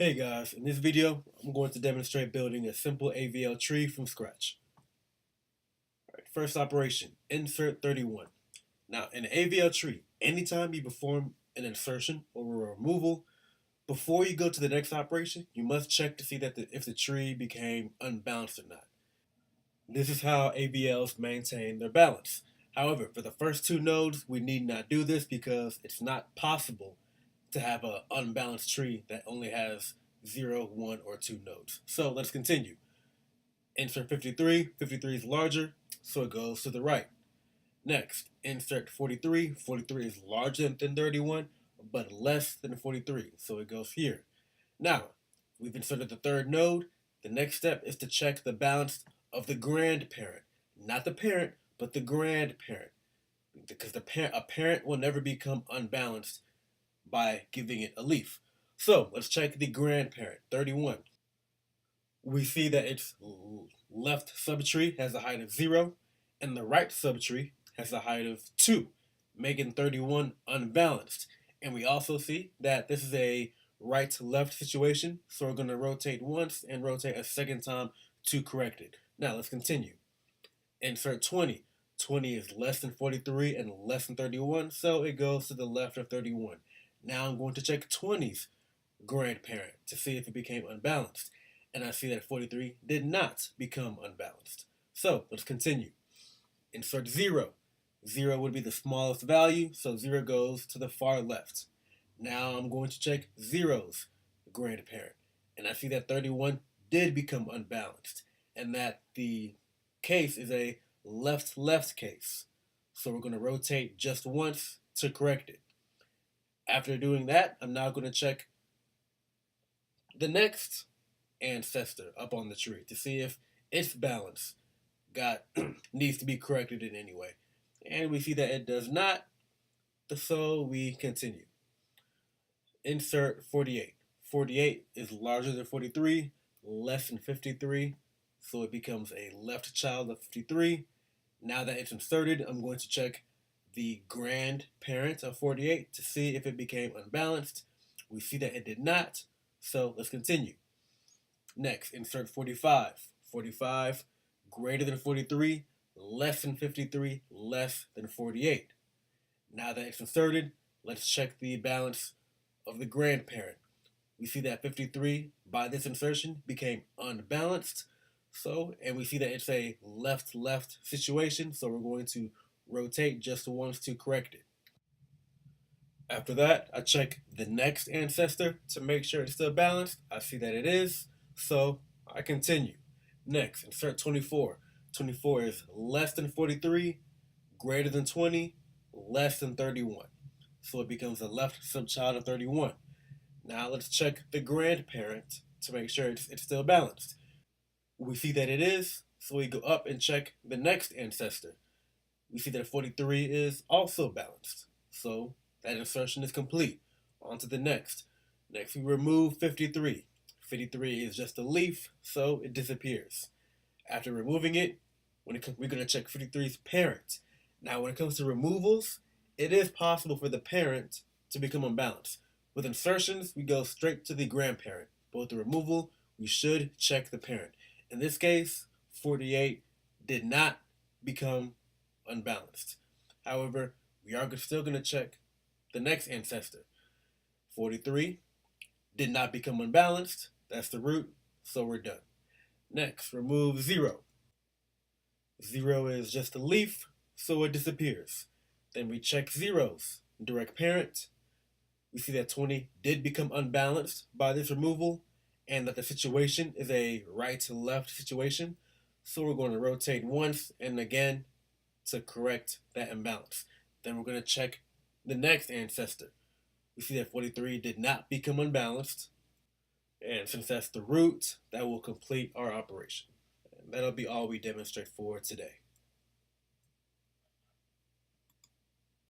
Hey guys, in this video, I'm going to demonstrate building a simple AVL tree from scratch. Alright, first operation, insert 31. Now, in an AVL tree, anytime you perform an insertion or a removal, before you go to the next operation, you must check to see that if the tree became unbalanced or not. This is how AVLs maintain their balance. However, for the first two nodes, we need not do this because it's not possible to have an unbalanced tree that only has 0, 1, or 2 nodes. So let's continue. Insert 53. 53 is larger, so it goes to the right. Next, insert 43. 43 is larger than 31, but less than 43, so it goes here. Now, we've inserted the third node. The next step is to check the balance of the grandparent. Not the parent, but the grandparent. Because a parent will never become unbalanced by giving it a leaf. So let's check the grandparent, 31. We see that its left subtree has a height of 0, and the right subtree has a height of 2, making 31 unbalanced. And we also see that this is a right-to-left situation, so we're going to rotate once and rotate a second time to correct it. Now let's continue. Insert 20. 20 is less than 43 and less than 31, so it goes to the left of 31. Now I'm going to check 20's grandparent to see if it became unbalanced. And I see that 43 did not become unbalanced. So let's continue. Insert 0. 0 would be the smallest value, so 0 goes to the far left. Now I'm going to check 0's grandparent. And I see that 31 did become unbalanced. And that the case is a left-left case. So we're going to rotate just once to correct it. After doing that, I'm now going to check the next ancestor up on the tree to see if its balance needs to be corrected in any way. And we see that it does not, so we continue. Insert 48. 48 is larger than 43, less than 53, so it becomes a left child of 53. Now that it's inserted, I'm going to check the grandparent of 48 to see if it became unbalanced. We see that it did not, so let's continue. Next, insert 45. 45 greater than 43, less than 53, less than 48. Now that it's inserted, let's check the balance of the grandparent. We see that 53 by this insertion became unbalanced, and we see that it's a left-left situation, so we're going to rotate just once to correct it. After that, I check the next ancestor to make sure it's still balanced. I see that it is, so I continue. Next, insert 24. 24 is less than 43, greater than 20, less than 31. So it becomes a left subchild of 31. Now let's check the grandparent to make sure it's still balanced. We see that it is, so we go up and check the next ancestor. We see that 43 is also balanced, so that insertion is complete. On to the next. Next, we remove 53. 53 is just a leaf, so it disappears. After removing it, we're going to check 53's parent. Now, when it comes to removals, it is possible for the parent to become unbalanced. With insertions, we go straight to the grandparent. But with the removal, we should check the parent. In this case, 48 did not become unbalanced. However, we are still going to check the next ancestor. 43 did not become unbalanced. That's the root, so we're done. Next, remove 0. 0 is just a leaf, so it disappears. Then we check 0's direct parent. We see that 20 did become unbalanced by this removal, and that the situation is a right to left situation. So we're going to rotate once and again to correct that imbalance. Then we're going to check the next ancestor. We see that 43 did not become unbalanced. And since that's the root, that will complete our operation. And that'll be all we demonstrate for today.